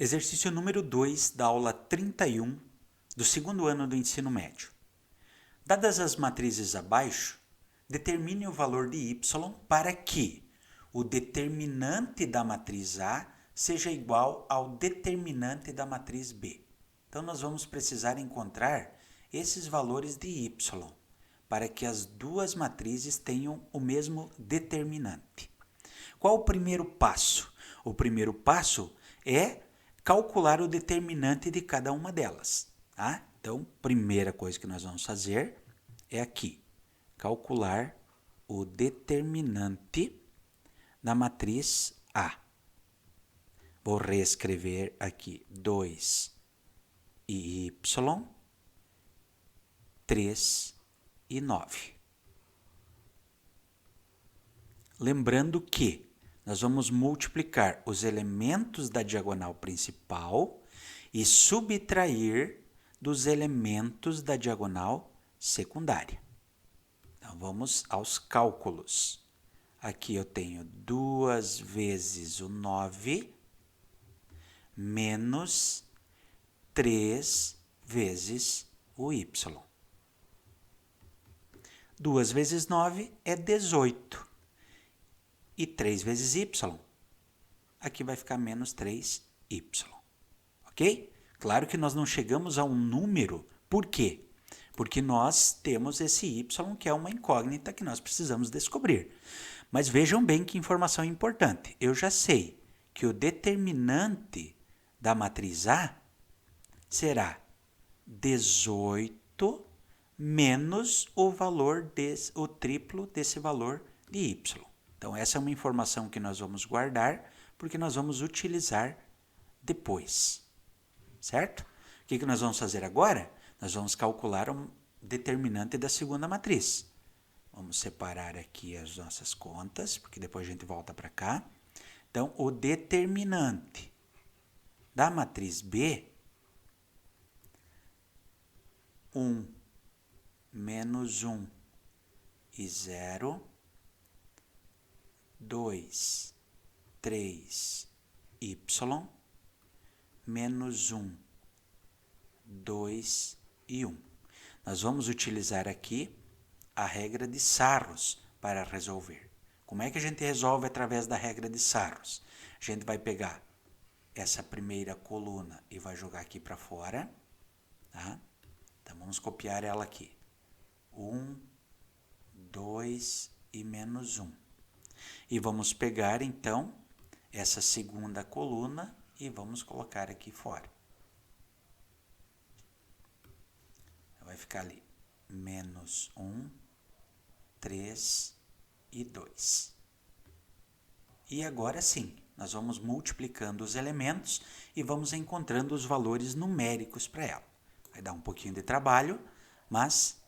Exercício número 2 da aula 31 do segundo ano do ensino médio. Dadas as matrizes abaixo, determine o valor de y para que o determinante da matriz A seja igual ao determinante da matriz B. Então, nós vamos precisar encontrar esses valores de y para que as duas matrizes tenham o mesmo determinante. Qual o primeiro passo? O primeiro passo é calcular o determinante de cada uma delas. Tá? Então, primeira coisa que nós vamos fazer é aqui, calcular o determinante da matriz A. Vou reescrever aqui 2 e y, 3 e 9. Lembrando que nós vamos multiplicar os elementos da diagonal principal e subtrair dos elementos da diagonal secundária. Então, vamos aos cálculos. Aqui eu tenho 2 vezes o 9 menos 3 vezes o y. 2 vezes 9 é 18. E 3 vezes y, aqui vai ficar menos 3y. Ok? Claro que nós não chegamos a um número. Por quê? Porque nós temos esse y que é uma incógnita que nós precisamos descobrir. Mas vejam bem que informação importante. Eu já sei que o determinante da matriz A será 18 menos o valor o triplo desse valor de y. Então, essa é uma informação que nós vamos guardar, porque nós vamos utilizar depois. Certo? O que nós vamos fazer agora? Nós vamos calcular o determinante da segunda matriz. Vamos separar aqui as nossas contas, porque depois a gente volta para cá. Então, o determinante da matriz B, 1 menos 1 e 0, 2, 3, y, menos 1, 2 e 1. Nós vamos utilizar aqui a regra de Sarros para resolver. Como é que a gente resolve através da regra de Sarros? A gente vai pegar essa primeira coluna e vai jogar aqui para fora. Tá? Então, vamos copiar ela aqui. 1, 2 e menos 1. E vamos pegar, então, essa segunda coluna e vamos colocar aqui fora. Vai ficar ali, menos 1, 3 e 2. E agora sim, nós vamos multiplicando os elementos e vamos encontrando os valores numéricos para ela. Vai dar um pouquinho de trabalho, mas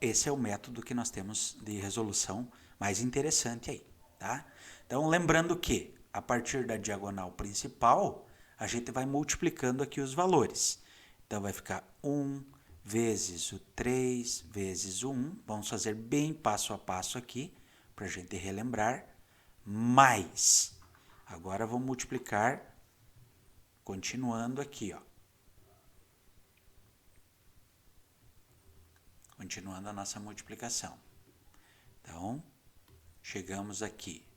esse é o método que nós temos de resolução mais interessante aí, tá? Então, lembrando que a partir da diagonal principal, a gente vai multiplicando aqui os valores. Então, vai ficar 1 vezes o 3 vezes o 1. Vamos fazer bem passo a passo aqui, para a gente relembrar. Mais. Agora, vamos multiplicar, continuando aqui, ó. Continuando a nossa multiplicação. Então, chegamos aqui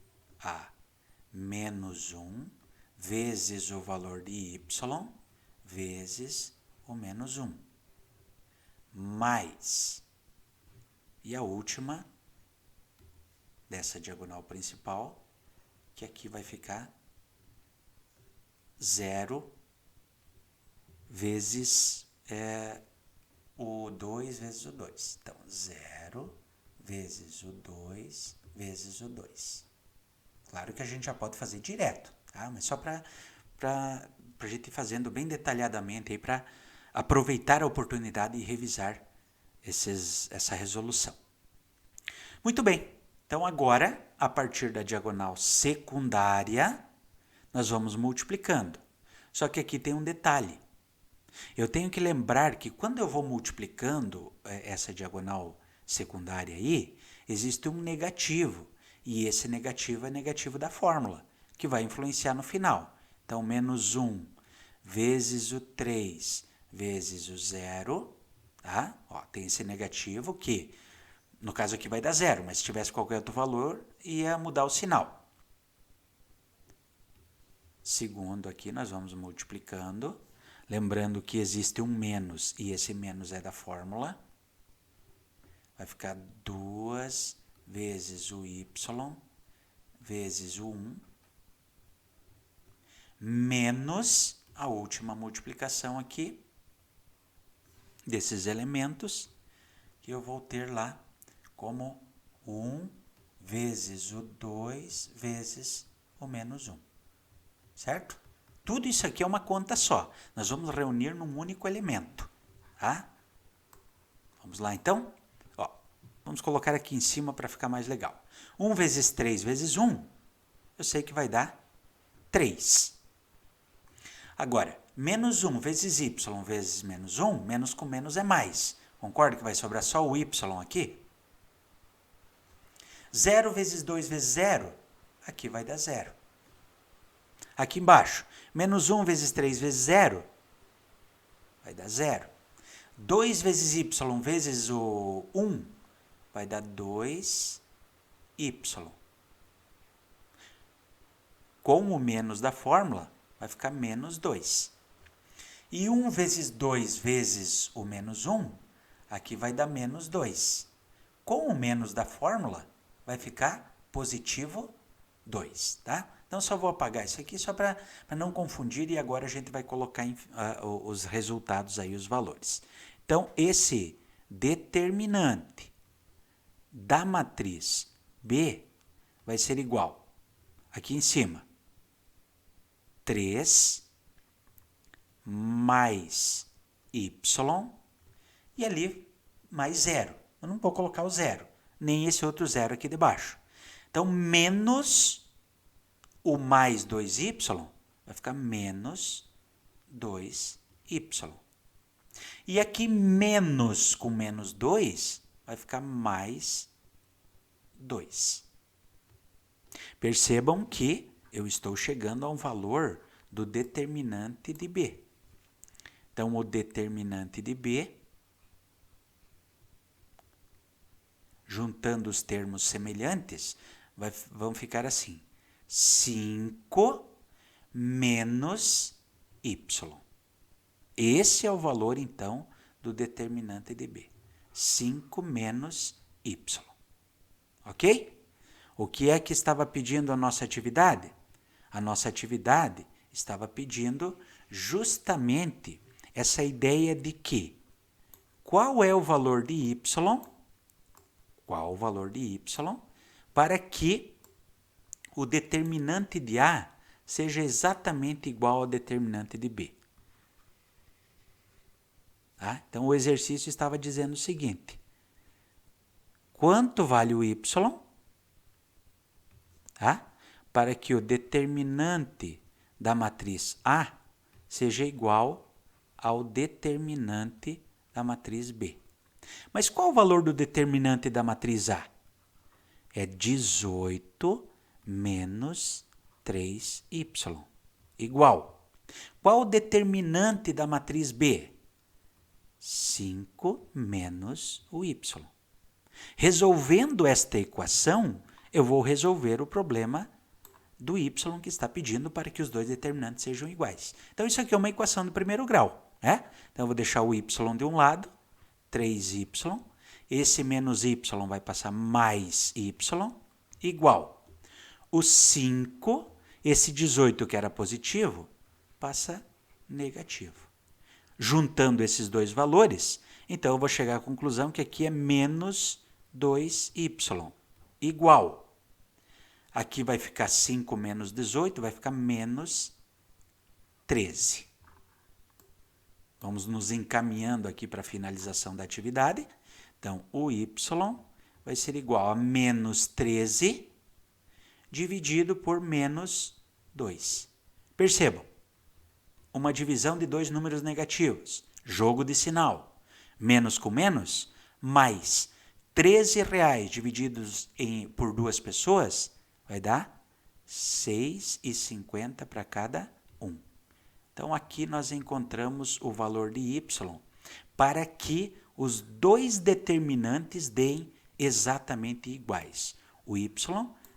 a menos 1 vezes o valor de y vezes o menos 1. Mais. E a última dessa diagonal principal, que aqui vai ficar 0 vezes o 2 vezes o 2. Então, 0 vezes o 2 vezes o 2. Claro que a gente já pode fazer direto, tá? Mas só para a gente ir fazendo bem detalhadamente aí para aproveitar a oportunidade e revisar essa resolução. Muito bem, então agora, a partir da diagonal secundária, nós vamos multiplicando. Só que aqui tem um detalhe. Eu tenho que lembrar que quando eu vou multiplicando essa diagonal secundária aí, existe um negativo. E esse negativo é negativo da fórmula, que vai influenciar no final. Então, menos 1 vezes o 3 vezes o 0, tá? Ó, tem esse negativo que, no caso aqui vai dar 0, mas se tivesse qualquer outro valor, ia mudar o sinal. Segundo aqui, nós vamos multiplicando. Lembrando que existe um menos, e esse menos é da fórmula. Vai ficar 2 vezes o y vezes o 1, menos a última multiplicação aqui desses elementos, que eu vou ter lá como 1 vezes o 2 vezes o menos 1. Certo? Tudo isso aqui é uma conta só. Nós vamos reunir num único elemento. Tá? Vamos lá, então? Ó, vamos colocar aqui em cima para ficar mais legal. 1 vezes 3 vezes 1, eu sei que vai dar 3. Agora, menos 1 vezes y vezes menos 1, menos com menos é mais. Concorda que vai sobrar só o y aqui? 0 vezes 2 vezes 0, aqui vai dar 0. Aqui embaixo, menos 1 vezes 3 vezes 0, vai dar 0. 2 vezes y vezes o 1, vai dar 2y. Com o menos da fórmula, vai ficar menos 2. E 1 vezes 2 vezes o menos 1, aqui vai dar menos 2. Com o menos da fórmula, vai ficar positivo 2, tá? Então, só vou apagar isso aqui só para não confundir, e agora a gente vai colocar os resultados aí, os valores. Então, esse determinante da matriz B vai ser igual, aqui em cima, 3 mais y, e ali mais 0. Eu não vou colocar o 0, nem esse outro 0 aqui debaixo. Então, menos o mais 2y vai ficar menos 2y. E aqui menos com menos 2 vai ficar mais 2. Percebam que eu estou chegando a um valor do determinante de B. Então, o determinante de B, juntando os termos semelhantes, vão ficar assim. 5 menos y. Esse é o valor, então, do determinante de B. 5 menos y. Ok? O que é que estava pedindo a nossa atividade? A nossa atividade estava pedindo justamente essa ideia de que qual é o valor de y, para que o determinante de A seja exatamente igual ao determinante de B. Tá? Então, o exercício estava dizendo o seguinte: quanto vale o y, tá? Para que o determinante da matriz A seja igual ao determinante da matriz B. Mas qual o valor do determinante da matriz A? É 18 menos 3y, igual. Qual o determinante da matriz B? 5 menos o y. Resolvendo esta equação, eu vou resolver o problema do y que está pedindo para que os dois determinantes sejam iguais. Então, isso aqui é uma equação do primeiro grau, né? Então, eu vou deixar o y de um lado, 3y, esse menos y vai passar mais y, igual. O 5, esse 18 que era positivo, passa negativo. Juntando esses dois valores, então eu vou chegar à conclusão que aqui é menos 2y, igual. Aqui vai ficar 5 menos 18, vai ficar menos 13. Vamos nos encaminhando aqui para a finalização da atividade. Então, o y vai ser igual a menos 13 dividido por menos 2. Percebam, uma divisão de dois números negativos, jogo de sinal, menos com menos, mais R$13 divididos por duas pessoas, vai dar 6,50 para cada um. Então, aqui nós encontramos o valor de y para que os dois determinantes deem exatamente iguais. O y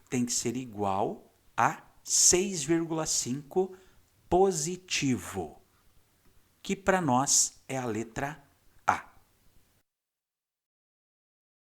tem que ser igual a 6,5 positivo, que para nós é a letra